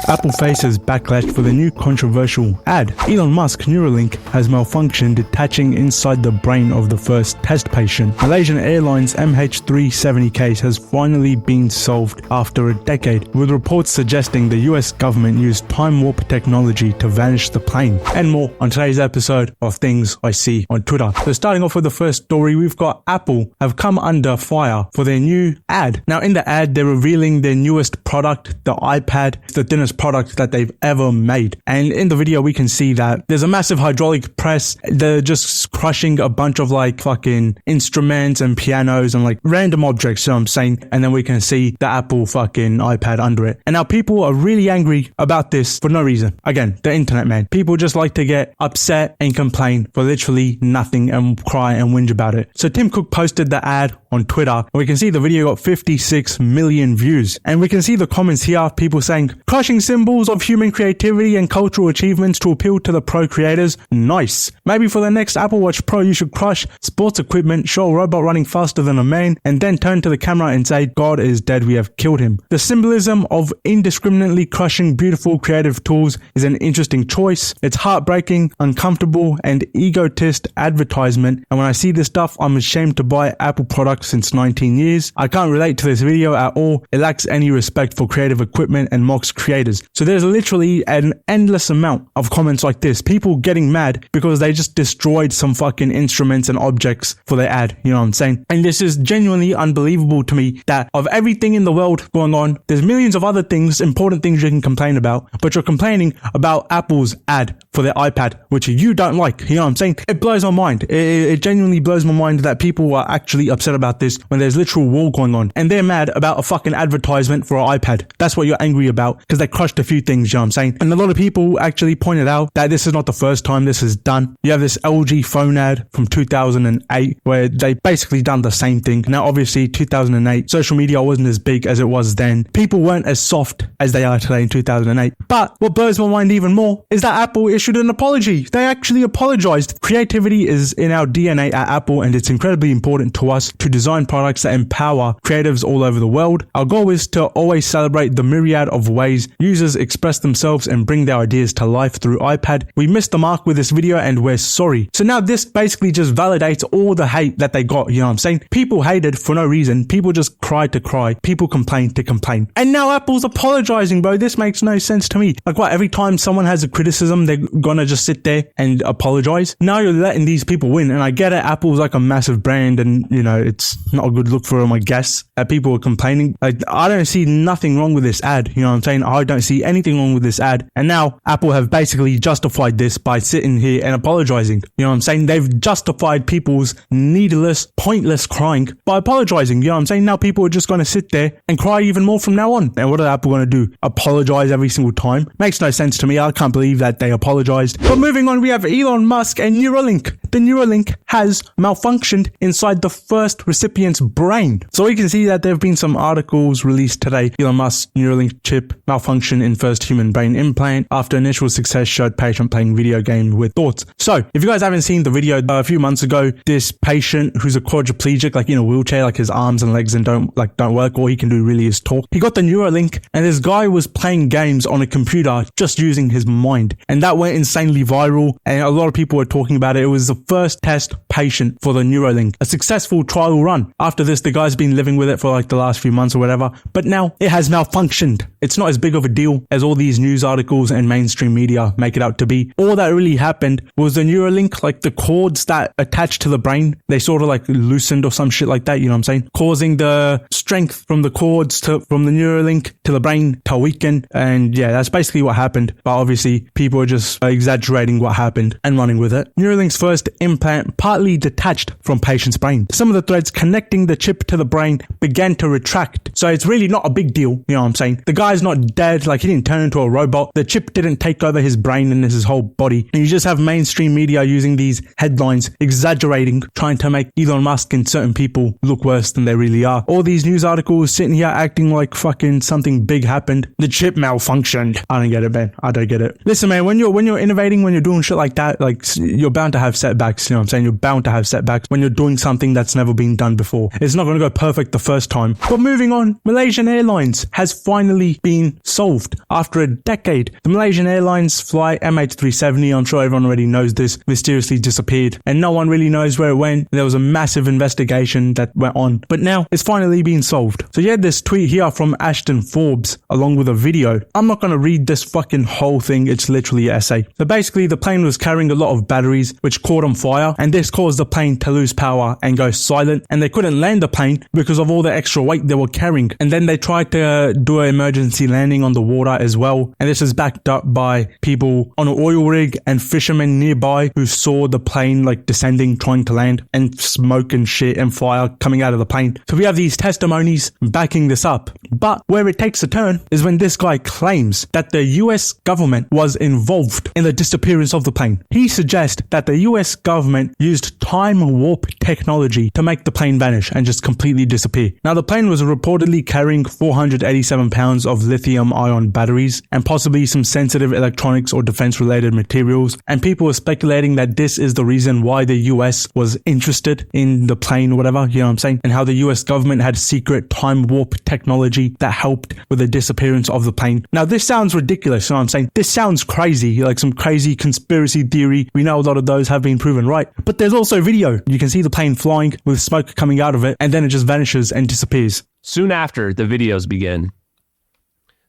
Apple faces backlash for the new controversial ad. Elon Musk Neuralink has malfunctioned, detaching inside the brain of the first test patient. Malaysian Airlines MH370 case has finally been solved after a decade, with reports suggesting the US government used time warp technology to vanish the plane. And more on today's episode of Things I See on Twitter. So starting off with the first story, we've got Apple have come under fire for their new ad. Now in the ad, they're revealing their newest product, the iPad, the thinnest product that they've ever made. And in the video, we can see that there's a massive hydraulic press. They're just crushing a bunch of like fucking instruments and pianos and like random objects, you know what I'm saying? And then we can see the Apple fucking iPad under it. And now people are really angry about this for no reason. Again, the internet, man. People just like to get upset and complain for literally nothing and cry and whinge about it. So Tim Cook posted the ad on Twitter, and we can see the video got 56 million views. And we can see the comments here, people saying, crushing symbols of human creativity and cultural achievements to appeal to the pro creators. Nice. Maybe for the next Apple Watch Pro, you should crush sports equipment, show a robot running faster than a man, and then turn to the camera and say, God is dead, we have killed him. The symbolism of indiscriminately crushing beautiful creative tools is an interesting choice. It's heartbreaking, uncomfortable, and egotist advertisement. And when I see this stuff, I'm ashamed to buy Apple products since 19 years. I can't relate to this video at all. It lacks any respect for creative equipment and mocks creators. So there's literally an endless amount of comments like this. People getting mad because they just destroyed some fucking instruments and objects for their ad. You know what I'm saying? And this is genuinely unbelievable to me that of everything in the world going on, there's millions of other things, important things you can complain about, but you're complaining about Apple's ad for their iPad, which you don't like. You know what I'm saying? It blows my mind. It genuinely blows my mind that people are actually upset about this when there's literal war going on, and they're mad about a fucking advertisement for an iPad. That's what you're angry about, because they crushed a few things, you know what I'm saying? And a lot of people actually pointed out that this is not the first time this is done. You have this LG phone ad from 2008 where they basically done the same thing. Now obviously 2008, social media wasn't as big as it was then. People weren't as soft as they are today in 2008. But what blows my mind even more is that Apple issued an apology. They actually apologized. Creativity is in our DNA at Apple, and it's incredibly important to us to design products that empower creatives all over the world. Our goal is to always celebrate the myriad of ways users express themselves and bring their ideas to life through iPad. We missed the mark with this video and we're sorry. So now this basically just validates all the hate that they got, you know what I'm saying? People hated for no reason. People just cried to cry. People complained to complain. And now Apple's apologizing, bro. This makes no sense to me. Like what, every time someone has a criticism, they're gonna just sit there and apologize? Now you're letting these people win. And I get it, Apple's like a massive brand and, you know, it's not a good look for them, I guess, that people are complaining. Like, I don't see nothing wrong with this ad, you know what I'm saying? I don't see anything wrong with this ad. And now Apple have basically justified this by sitting here and apologizing. You know what I'm saying? They've justified people's needless, pointless crying by apologizing. You know what I'm saying? Now people are just going to sit there and cry even more from now on. And what are Apple going to do? Apologize every single time? Makes no sense to me. I can't believe that they apologized. But moving on, we have Elon Musk and Neuralink. The Neuralink has malfunctioned inside the first recipient's brain. So we can see that there have been some articles released today. Elon Musk's Neuralink chip malfunction in first human brain implant after initial success showed patient playing video game with thoughts. So if you guys haven't seen the video, a few months ago, this patient who's a quadriplegic, like in a wheelchair, like his arms and legs and don't work, all he can do really is talk. He got the Neuralink and this guy was playing games on a computer just using his mind. And that went insanely viral and a lot of people were talking about it. It was the first test patient for the Neuralink, a successful trial run. After this, the guy's been living with it for like the last few months or whatever, but now it has malfunctioned. It's not as big of a deal as all these news articles and mainstream media make it out to be. All that really happened was the Neuralink, like the cords that attach to the brain, they sort of like loosened or some shit like that, you know what I'm saying? Causing the strength from the cords from the Neuralink to the brain to weaken. And yeah, that's basically what happened. But obviously people are just exaggerating what happened and running with it. Neuralink's first implant partly detached from patient's brain. Some of the threads connecting the chip to the brain began to retract. So it's really not a big deal, you know what I'm saying? The guy's not dead, like he didn't turn into a robot. The chip didn't take over his brain and his whole body. And you just have mainstream media using these headlines, exaggerating, trying to make Elon Musk and certain people look worse than they really are. All these news articles sitting here acting like fucking something big happened. The chip malfunctioned. I don't get it, man. I don't get it. Listen, man, when you're innovating, when you're doing shit like that, like you're bound to have setbacks, you know what I'm saying? You're bound to have setbacks when you're doing something that's never been done done before. It's not going to go perfect the first time. But moving on, Malaysian Airlines has finally been solved. After a decade, the Malaysian Airlines flight MH370, I'm sure everyone already knows this, mysteriously disappeared. And no one really knows where it went. There was a massive investigation that went on. But now it's finally been solved. So you had this tweet here from Ashton Forbes along with a video. I'm not going to read this fucking whole thing. It's literally an essay. So basically the plane was carrying a lot of batteries which caught on fire, and this caused the plane to lose power and go silent, and they couldn't land the plane because of all the extra weight they were carrying. And then they tried to do an emergency landing on the water as well, and this is backed up by people on an oil rig and fishermen nearby who saw the plane like descending, trying to land, and smoke and shit and fire coming out of the plane. So we have these testimonies backing this up. But where it takes a turn is when this guy claims that the US government was involved in the disappearance of the plane. He suggests that the US government used time warp technology to make the plane vanish and just completely disappear. Now the plane was reportedly carrying 487 pounds of lithium ion batteries and possibly some sensitive electronics or defense related materials, and people were speculating that this is the reason why the US was interested in the plane or whatever, you know what I'm saying, and how the US government had secret time warp technology that helped with the disappearance of the plane. Now this sounds ridiculous, you know what I'm saying? This sounds crazy, like some crazy conspiracy theory. We know a lot of those have been proven right, but there's also video. You can see the plane flying with smoke coming out of it, and then it just vanishes and disappears. Soon after, the videos begin.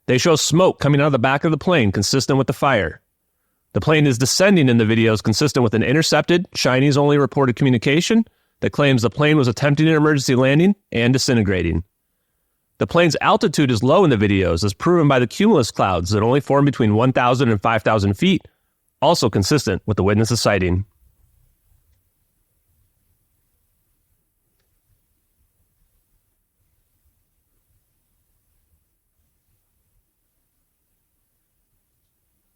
They show smoke coming out of the back of the plane consistent with the fire. The plane is descending in the videos consistent with an intercepted, Chinese-only reported communication that claims the plane was attempting an emergency landing and disintegrating. The plane's altitude is low in the videos, as proven by the cumulus clouds that only form between 1,000 and 5,000 feet, also consistent with the witness's sighting.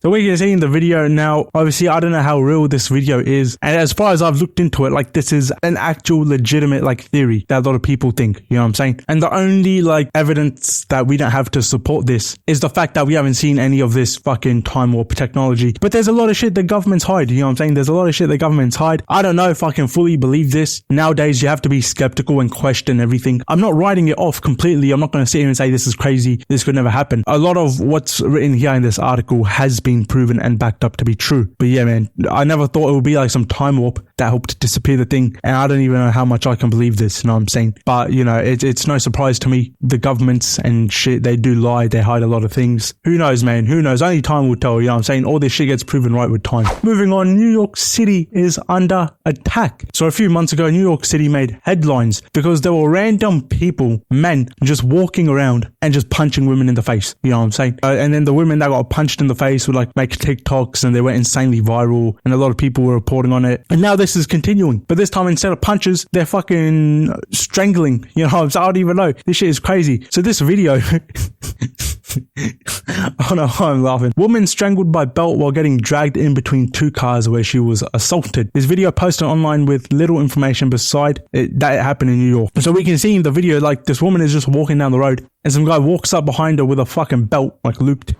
So we can see in the video now, obviously I don't know how real this video is, and as far as I've looked into it, like this is an actual legitimate like theory that a lot of people think, you know what I'm saying? And the only like evidence that we don't have to support this is the fact that we haven't seen any of this fucking time warp technology. But there's a lot of shit that governments hide, you know what I'm saying? There's a lot of shit that governments hide. I don't know if I can fully believe this. Nowadays you have to be skeptical and question everything. I'm not writing it off completely. I'm not going to sit here and say this is crazy, this could never happen. A lot of what's written here in this article has been proven and backed up to be true. But yeah, man, I never thought it would be like some time warp that helped disappear the thing, and I don't even know how much I can believe this, you know what I'm saying? But you know, it's no surprise to me. The governments and shit, they do lie, they hide a lot of things. Who knows, man? Who knows? Only time will tell, you know what I'm saying? All this shit gets proven right with time. Moving on, New York City is under attack. So a few months ago, New York City made headlines because there were random people, men, just walking around and just punching women in the face, you know what I'm saying? And then the women that got punched in the face would like make TikToks, and they went insanely viral, and a lot of people were reporting on it. And now this is continuing, but this time instead of punches, they're fucking strangling, you know, so I don't even know. This shit is crazy. So this video I don't know why I'm laughing. Woman strangled by belt while getting dragged in between two cars where she was assaulted. This video posted online with little information beside it that it happened in New York. So we can see in the video like this woman is just walking down the road, and some guy walks up behind her with a fucking belt, like looped.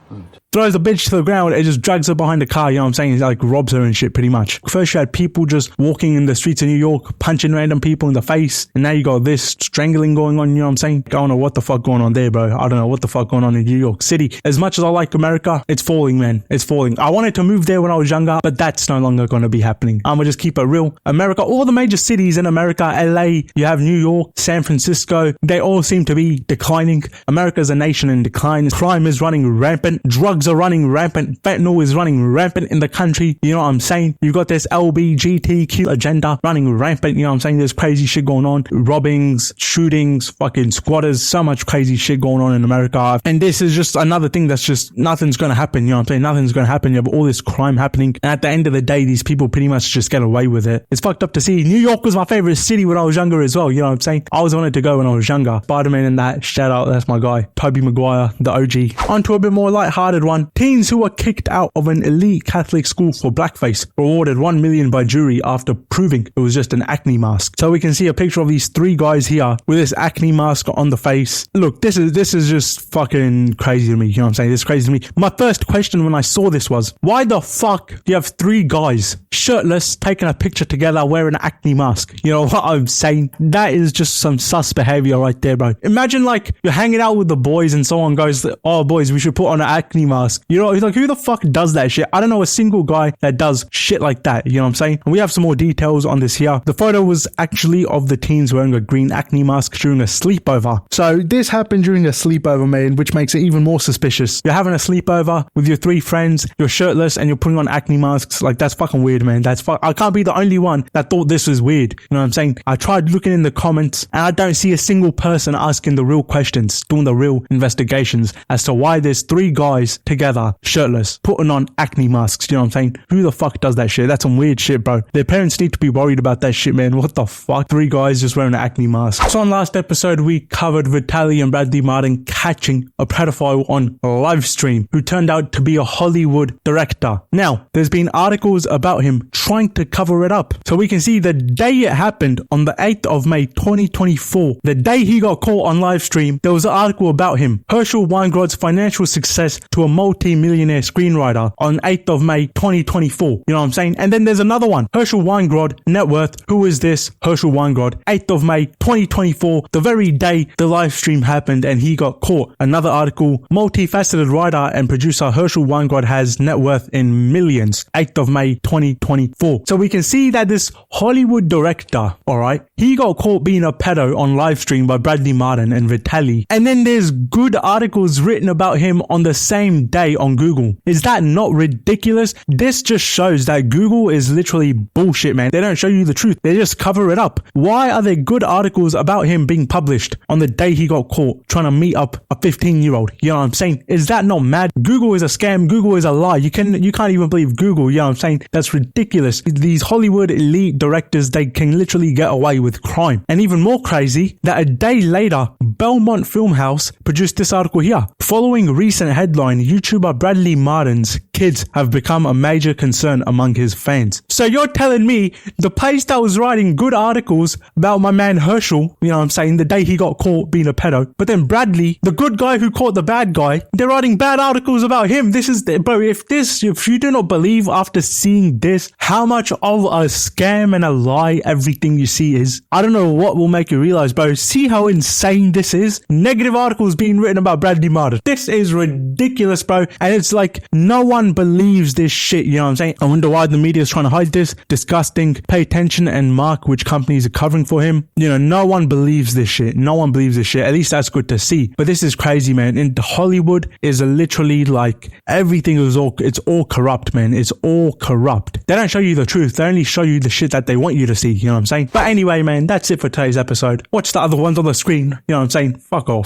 Throws the bitch to the ground and just drags her behind the car, you know what I'm saying? He like robs her and shit pretty much. First you had people just walking in the streets of New York, punching random people in the face, and now you got this strangling going on, you know what I'm saying? I don't know what the fuck going on there, bro. I don't know what the fuck going on in New York City. As much as I like America, it's falling, man. It's falling. I wanted to move there when I was younger, but that's no longer going to be happening. I'm gonna just keep it real. America, all the major cities in America, LA, you have New York, San Francisco, they all seem to be declining. America's a nation in decline. Crime is running rampant. Drugs are running rampant. Fentanyl is running rampant in the country. You know what I'm saying? You've got this LBGTQ agenda running rampant. You know what I'm saying? There's crazy shit going on. Robbings, shootings, fucking squatters. So much crazy shit going on in America. And this is just another thing that's just, nothing's going to happen. You know what I'm saying? Nothing's going to happen. You have all this crime happening. And at the end of the day, these people pretty much just get away with it. It's fucked up to see. New York was my favorite city when I was younger as well. You know what I'm saying? I always wanted to go when I was younger. Spider-Man and that. Shout out. That's my guy. Tobey Maguire, the OG. On to a bit more lighthearted one. one, teens who were kicked out of an elite Catholic school for blackface were awarded $1 million by jury after proving it was just an acne mask. So we can see a picture of these three guys here with this acne mask on the face. Look, this is just fucking crazy to me. You know what I'm saying? This is crazy to me. My first question when I saw this was, why the fuck do you have three guys shirtless taking a picture together wearing an acne mask? You know what I'm saying? That is just some sus behavior right there, bro. Imagine like you're hanging out with the boys and someone goes, oh boys, we should put on an acne mask. You know, like who the fuck does that shit? I don't know a single guy that does shit like that. You know what I'm saying? And we have some more details on this here. The photo was actually of the teens wearing a green acne mask during a sleepover. So this happened during a sleepover, man, which makes it even more suspicious. You're having a sleepover with your three friends, you're shirtless and you're putting on acne masks. Like, that's fucking weird, man. I can't be the only one that thought this was weird. You know what I'm saying? I tried looking in the comments and I don't see a single person asking the real questions, doing the real investigations as to why there's three guys together, shirtless, putting on acne masks. You know what I'm saying? Who the fuck does that shit? That's some weird shit, bro. Their parents need to be worried about that shit, man. What the fuck? Three guys just wearing an acne mask. So on last episode, we covered Vitaly and Bradley Martin catching a pedophile on a live stream who turned out to be a Hollywood director. Now, there's been articles about him trying to cover it up. So we can see the day it happened, on the 8th of May 2024, the day he got caught on live stream, there was an article about him. Herschel Weingrod's financial success to a multi-millionaire screenwriter on 8th of May 2024. You know what I'm saying? And then there's another one. Herschel Weingrod, net worth. Who is this? Herschel Weingrod, 8th of May 2024, the very day the live stream happened and he got caught. Another article, multifaceted writer and producer Herschel Weingrod has net worth in millions, 8th of May 2024. So we can see that this Hollywood director, alright, he got caught being a pedo on live stream by Bradley Martin and Vitaly. And then there's good articles written about him on the same day on Google. Is that not ridiculous? This just shows that Google is literally bullshit, man. They don't show you the truth. They just cover it up. Why are there good articles about him being published on the day he got caught trying to meet up a 15-year-old? You know what I'm saying? Is that not mad? Google is a scam. Google is a lie. You can't even believe Google. You know what I'm saying? That's ridiculous. These Hollywood elite directors, they can literally get away with crime. And even more crazy, that a day later, Belmont Filmhouse produced this article here. Following recent headline, YouTuber Bradley Martin's kids have become a major concern among his fans. So you're telling me the place that was writing good articles about my man Herschel, you know what I'm saying, the day he got caught being a pedo, but then Bradley, the good guy who caught the bad guy, they're writing bad articles about him. This is, bro, if you do not believe after seeing this how much of a scam and a lie everything you see is, I don't know what will make you realize, bro. See how insane this is? Negative articles being written about Bradley Martin. This is ridiculous, bro. And it's like no one believes this shit, you know what I'm saying? I wonder why the media is trying to hide this. Disgusting. Pay attention and mark which companies are covering for him. You know, no one believes this shit. No one believes this shit. At least that's good to see. But this is crazy, man. In Hollywood is literally like everything is it's all corrupt, man. It's all corrupt. They don't show you the truth. They only show you the shit that they want you to see, you know what I'm saying? But anyway, man, that's it for today's episode. Watch the other ones on the screen, you know what I'm saying? Fuck off.